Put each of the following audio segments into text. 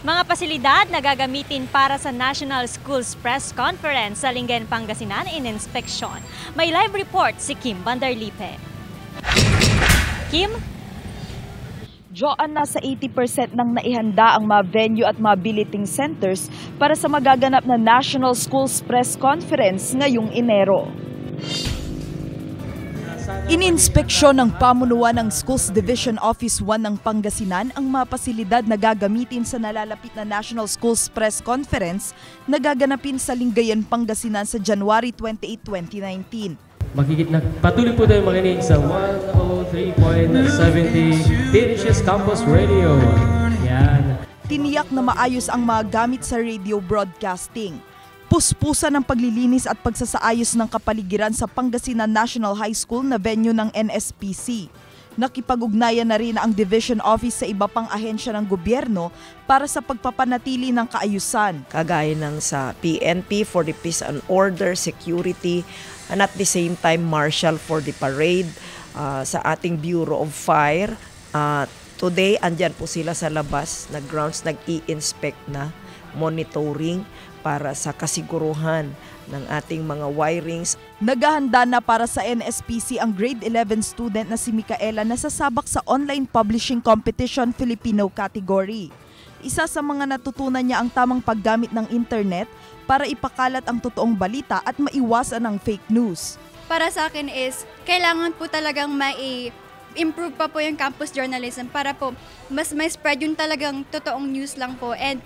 Mga pasilidad na gagamitin para sa National Schools Press Conference sa Lingayen, Pangasinan in-inspeksyon. May live report si Kim Bandarlipe. Kim? Joan, nasa 80% nang naihanda ang mga venue at mga billeting centers para sa magaganap na National Schools Press Conference ngayong Enero. Ininspeksyon ng pamunuan ng Schools Division Office 1 ng Pangasinan ang mga pasilidad na gagamitin sa nalalapit na National Schools Press Conference na gaganapin sa Lingayen, Pangasinan sa January 28, 2019. Patuloy po tayo makinig sa 103.70 PNHS Campus Radio. Yan. Tiniyak na maayos ang mga gamit sa radio broadcasting. Puspusan ng paglilinis at pagsasaayos ng kapaligiran sa Pangasinan National High School na venue ng NSPC. Nakipag-ugnayan na rin ang Division Office sa iba pang ahensya ng gobyerno para sa pagpapanatili ng kaayusan. Kagaya ng sa PNP for the peace and order, security, and at the same time marshal for the parade, sa ating Bureau of Fire. Today, andyan po sila sa labas, nag-grounds, nag-i-inspect na, monitoring para sa kasiguruhan ng ating mga wirings. Naghahanda na para sa NSPC ang grade 11 student na si Micaela na sasabak sa Online Publishing Competition Filipino category. Isa sa mga natutunan niya ang tamang paggamit ng internet para ipakalat ang totoong balita at maiwasan ang fake news. Para sa akin is, kailangan po talagang improve pa po yung campus journalism para po mas may spread yung talagang totoong news lang po. And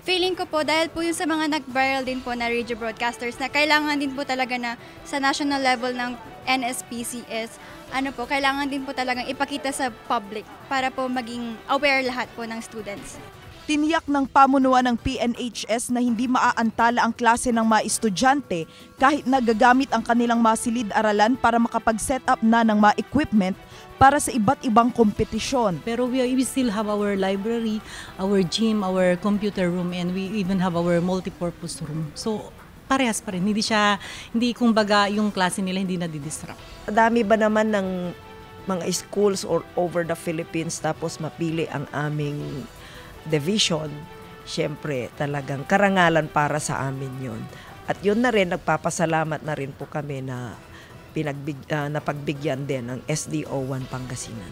feeling ko po, dahil po yun sa mga nag-viral din po na radio broadcasters na kailangan din po talaga na sa national level ng NSPCS, kailangan din po talagang ipakita sa public para po maging aware lahat po ng students. Tiniyak ng pamunuan ng PNHS na hindi maaantala ang klase ng mga estudyante kahit nagagamit ang kanilang mga silid-aralan para makapag-set up na ng mga equipment para sa iba't ibang kompetisyon. Pero we still have our library, our gym, our computer room, and we even have our multipurpose room. So parehas pa rin. Hindi kumbaga yung klase nila hindi nadidisrupt. Dami ba naman ng mga schools all over the Philippines tapos mapili ang aming division? Siyempre talagang karangalan para sa amin yun. At yun na rin, nagpapasalamat na rin po kami na napagbigyan din ng SDO 1 Pangasinan.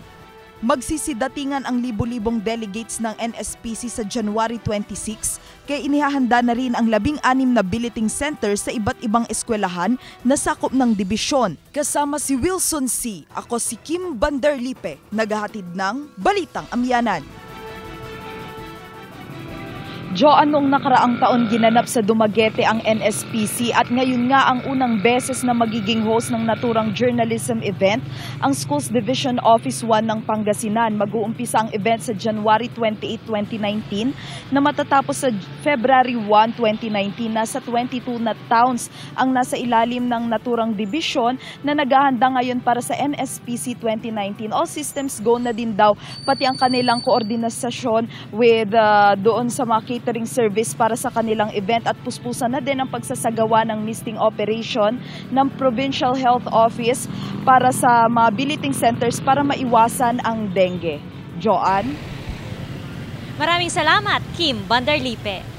Magsisidatingan ang libo-libong delegates ng NSPC sa January 26, kaya inihahanda na rin ang 16 na billeting centers sa iba't ibang eskwelahan na sakop ng dibisyon. Kasama si Wilson C., ako si Kim Bandarlipe, naghahatid ng Balitang Amyanan. Joan, noong nakaraang taon ginanap sa Dumaguete ang NSPC at ngayon nga ang unang beses na magiging host ng naturang journalism event ang Schools Division Office 1 ng Pangasinan. Mag-uumpisa ang event sa January 28, 2019 na matatapos sa February 1, 2019. Nasa 22 na towns ang nasa ilalim ng naturang division na naghahanda ngayon para sa NSPC 2019. All systems go na din daw, pati ang kanilang koordinasyon with doon sa mga catering service para sa kanilang event at puspusan na din ang pagsasagawa ng misting operation ng Provincial Health Office para sa mga billeting centers para maiwasan ang dengue. Joan? Maraming salamat, Kim Bandarlipe.